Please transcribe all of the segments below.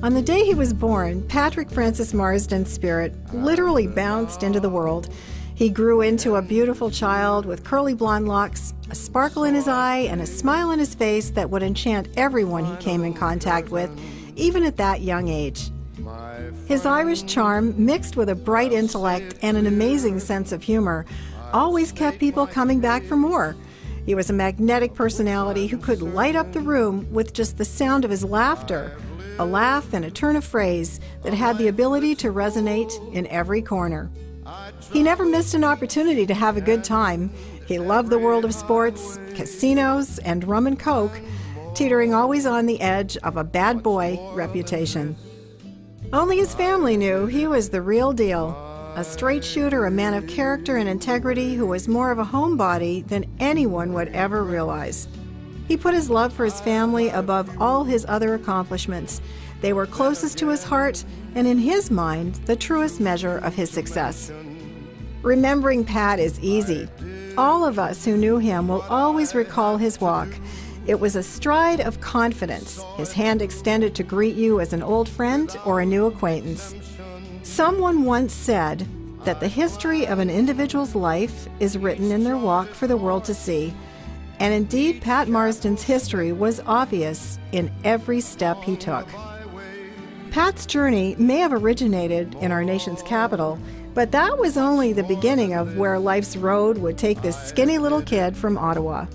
On the day he was born, Patrick Francis Marsden's spirit literally bounced into the world. He grew into a beautiful child with curly blonde locks, a sparkle in his eye, and a smile on his face that would enchant everyone he came in contact with, even at that young age. His Irish charm, mixed with a bright intellect and an amazing sense of humor, always kept people coming back for more. He was a magnetic personality who could light up the room with just the sound of his laughter, a laugh and a turn of phrase that had the ability to resonate in every corner. He never missed an opportunity to have a good time. He loved the world of sports, casinos, and rum and coke, teetering always on the edge of a bad boy reputation. Only his family knew he was the real deal, a straight shooter, a man of character and integrity who was more of a homebody than anyone would ever realize. He put his love for his family above all his other accomplishments. They were closest to his heart, and in his mind, the truest measure of his success. Remembering Pat is easy. All of us who knew him will always recall his walk. It was a stride of confidence, his hand extended to greet you as an old friend or a new acquaintance. Someone once said that the history of an individual's life is written in their walk for the world to see. And indeed, Pat Marsden's history was obvious in every step he took. Pat's journey may have originated in our nation's capital, but that was only the beginning of where life's road would take this skinny little kid from Ottawa.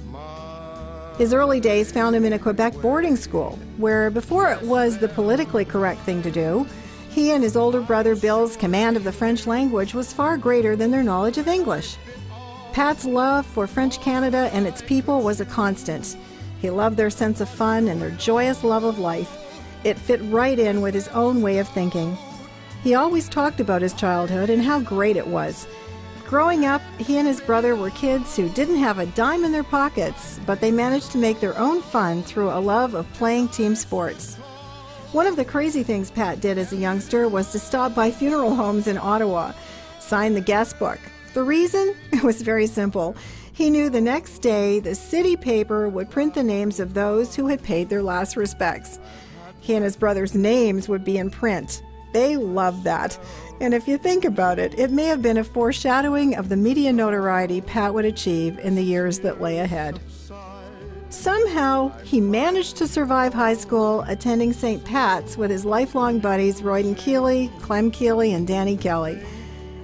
His early days found him in a Quebec boarding school, where before it was the politically correct thing to do, he and his older brother Bill's command of the French language was far greater than their knowledge of English. Pat's love for French Canada and its people was a constant. He loved their sense of fun and their joyous love of life. It fit right in with his own way of thinking. He always talked about his childhood and how great it was. Growing up, he and his brother were kids who didn't have a dime in their pockets, but they managed to make their own fun through a love of playing team sports. One of the crazy things Pat did as a youngster was to stop by funeral homes in Ottawa, sign the guest book. The reason? It was very simple. He knew the next day the city paper would print the names of those who had paid their last respects. He and his brother's names would be in print. They loved that. And if you think about it, it may have been a foreshadowing of the media notoriety Pat would achieve in the years that lay ahead. Somehow, he managed to survive high school, attending St. Pat's with his lifelong buddies Royden Keeley, Clem Keeley, and Danny Kelly.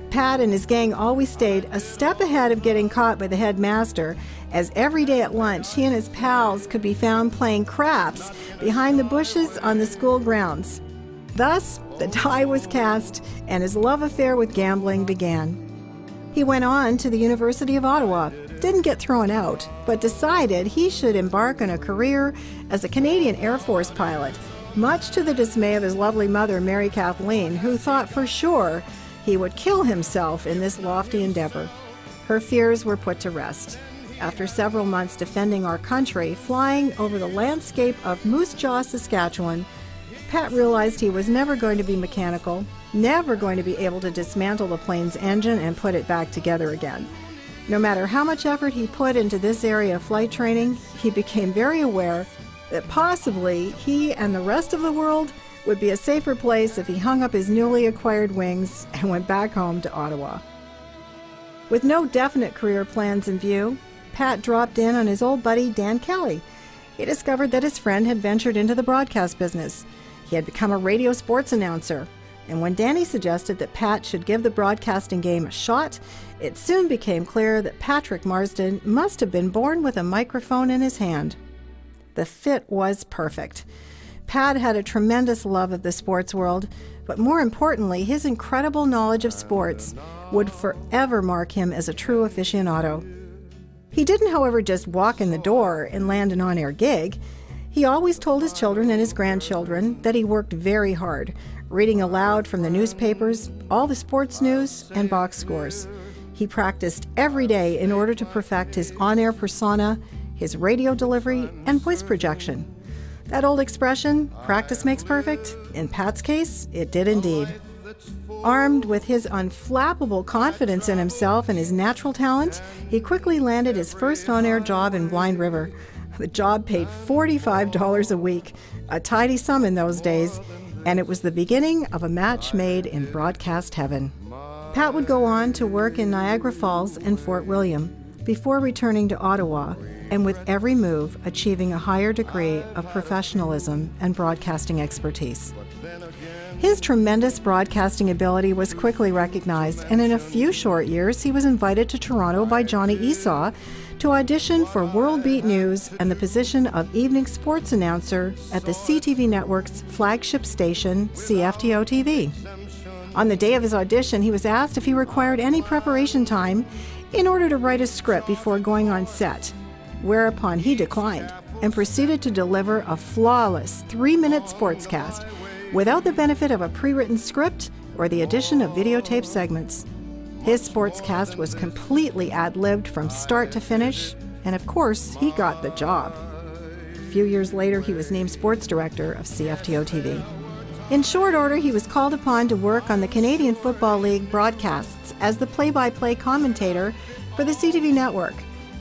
Pat and his gang always stayed a step ahead of getting caught by the headmaster, as every day at lunch he and his pals could be found playing craps behind the bushes on the school grounds. Thus, the die was cast and his love affair with gambling began. He went on to the University of Ottawa, didn't get thrown out, but decided he should embark on a career as a Canadian Air Force pilot, much to the dismay of his lovely mother, Mary Kathleen, who thought for sure he would kill himself in this lofty endeavor. Her fears were put to rest. After several months defending our country, flying over the landscape of Moose Jaw, Saskatchewan, Pat realized he was never going to be mechanical, never going to be able to dismantle the plane's engine and put it back together again. No matter how much effort he put into this area of flight training, he became very aware that possibly he and the rest of the world would be a safer place if he hung up his newly acquired wings and went back home to Ottawa. With no definite career plans in view, Pat dropped in on his old buddy Dan Kelly. He discovered that his friend had ventured into the broadcast business. He had become a radio sports announcer, and when Danny suggested that Pat should give the broadcasting game a shot, it soon became clear that Patrick Marsden must have been born with a microphone in his hand. The fit was perfect. Pat had a tremendous love of the sports world, but more importantly, his incredible knowledge of sports would forever mark him as a true aficionado. He didn't, however, just walk in the door and land an on-air gig. He always told his children and his grandchildren that he worked very hard, reading aloud from the newspapers, all the sports news, and box scores. He practiced every day in order to perfect his on-air persona, his radio delivery, and voice projection. That old expression, practice makes perfect, in Pat's case, it did indeed. Armed with his unflappable confidence in himself and his natural talent, he quickly landed his first on-air job in Blind River. The job paid $45 a week, a tidy sum in those days, and it was the beginning of a match made in broadcast heaven. Pat would go on to work in Niagara Falls and Fort William before returning to Ottawa, and with every move achieving a higher degree of professionalism and broadcasting expertise. His tremendous broadcasting ability was quickly recognized, and in a few short years he was invited to Toronto by Johnny Esau to audition for World Beat News and the position of evening sports announcer at the CTV Network's flagship station, CFTO-TV. On the day of his audition, he was asked if he required any preparation time in order to write a script before going on set, whereupon he declined and proceeded to deliver a flawless 3-minute sportscast without the benefit of a pre-written script or the addition of videotape segments. His sportscast was completely ad-libbed from start to finish, and of course, he got the job. A few years later, he was named sports director of CFTO-TV. In short order, he was called upon to work on the Canadian Football League broadcasts as the play-by-play commentator for the CTV network,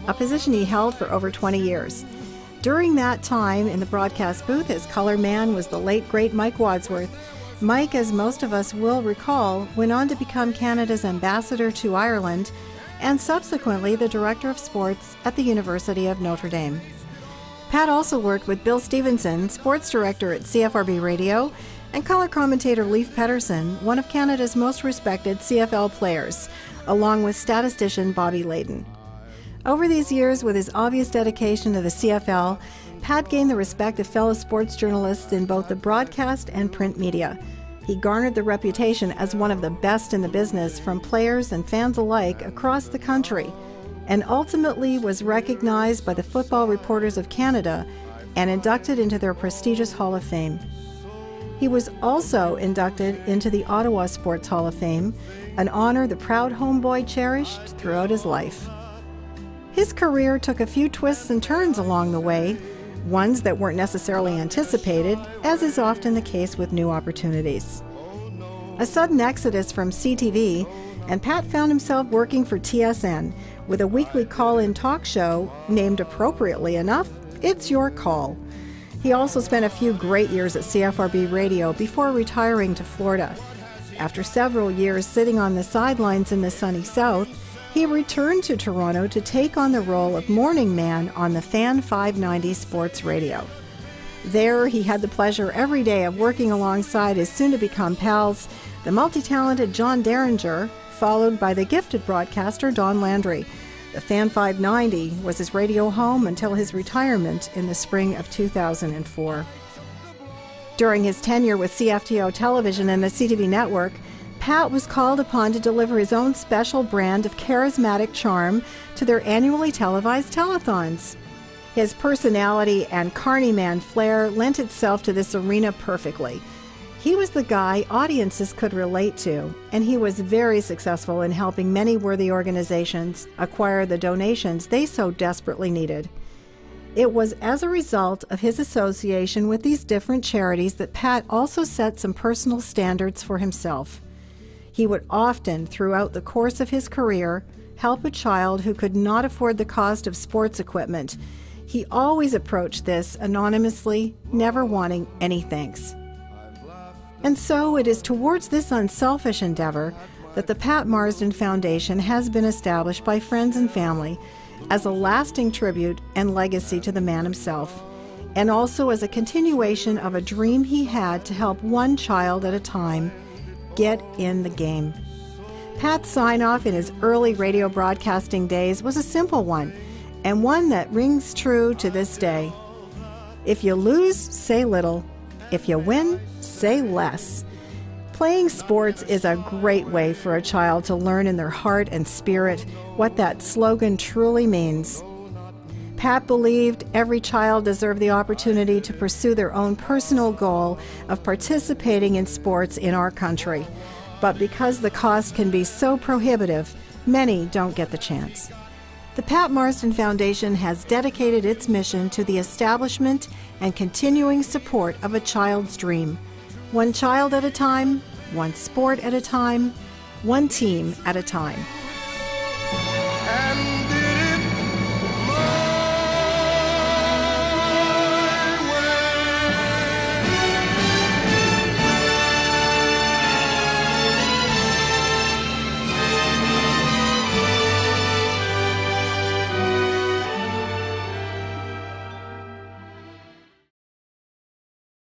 a position he held for over 20 years. During that time in the broadcast booth, his color man was the late, great Mike Wadsworth. Mike, as most of us will recall, went on to become Canada's ambassador to Ireland and subsequently the director of sports at the University of Notre Dame. Pat also worked with Bill Stevenson, sports director at CFRB Radio, and color commentator Leif Pettersson, one of Canada's most respected CFL players, along with statistician Bobby Layden. Over these years, with his obvious dedication to the CFL, Pat gained the respect of fellow sports journalists in both the broadcast and print media. He garnered the reputation as one of the best in the business from players and fans alike across the country, and ultimately was recognized by the Football Reporters of Canada and inducted into their prestigious Hall of Fame. He was also inducted into the Ottawa Sports Hall of Fame, an honor the proud homeboy cherished throughout his life. His career took a few twists and turns along the way, ones that weren't necessarily anticipated, as is often the case with new opportunities. A sudden exodus from CTV, and Pat found himself working for TSN with a weekly call-in talk show named appropriately enough, It's Your Call. He also spent a few great years at CFRB Radio before retiring to Florida. After several years sitting on the sidelines in the sunny South, he returned to Toronto to take on the role of morning man on the Fan 590 Sports Radio. There, he had the pleasure every day of working alongside his soon-to-become pals, the multi-talented John Derringer, followed by the gifted broadcaster Don Landry. The Fan 590 was his radio home until his retirement in the spring of 2004. During his tenure with CFTO Television and the CTV Network, Pat was called upon to deliver his own special brand of charismatic charm to their annually televised telethons. His personality and carny man flair lent itself to this arena perfectly. He was the guy audiences could relate to, and he was very successful in helping many worthy organizations acquire the donations they so desperately needed. It was as a result of his association with these different charities that Pat also set some personal standards for himself. He would often, throughout the course of his career, help a child who could not afford the cost of sports equipment. He always approached this anonymously, never wanting any thanks. And so it is towards this unselfish endeavor that the Pat Marsden Foundation has been established by friends and family as a lasting tribute and legacy to the man himself, and also as a continuation of a dream he had to help one child at a time get in the game. Pat's sign-off in his early radio broadcasting days was a simple one, and one that rings true to this day. If you lose, say little. If you win, say less. Playing sports is a great way for a child to learn in their heart and spirit what that slogan truly means. Pat believed every child deserved the opportunity to pursue their own personal goal of participating in sports in our country. But because the cost can be so prohibitive, many don't get the chance. The Pat Marsden Foundation has dedicated its mission to the establishment and continuing support of a child's dream. One child at a time, one sport at a time, one team at a time.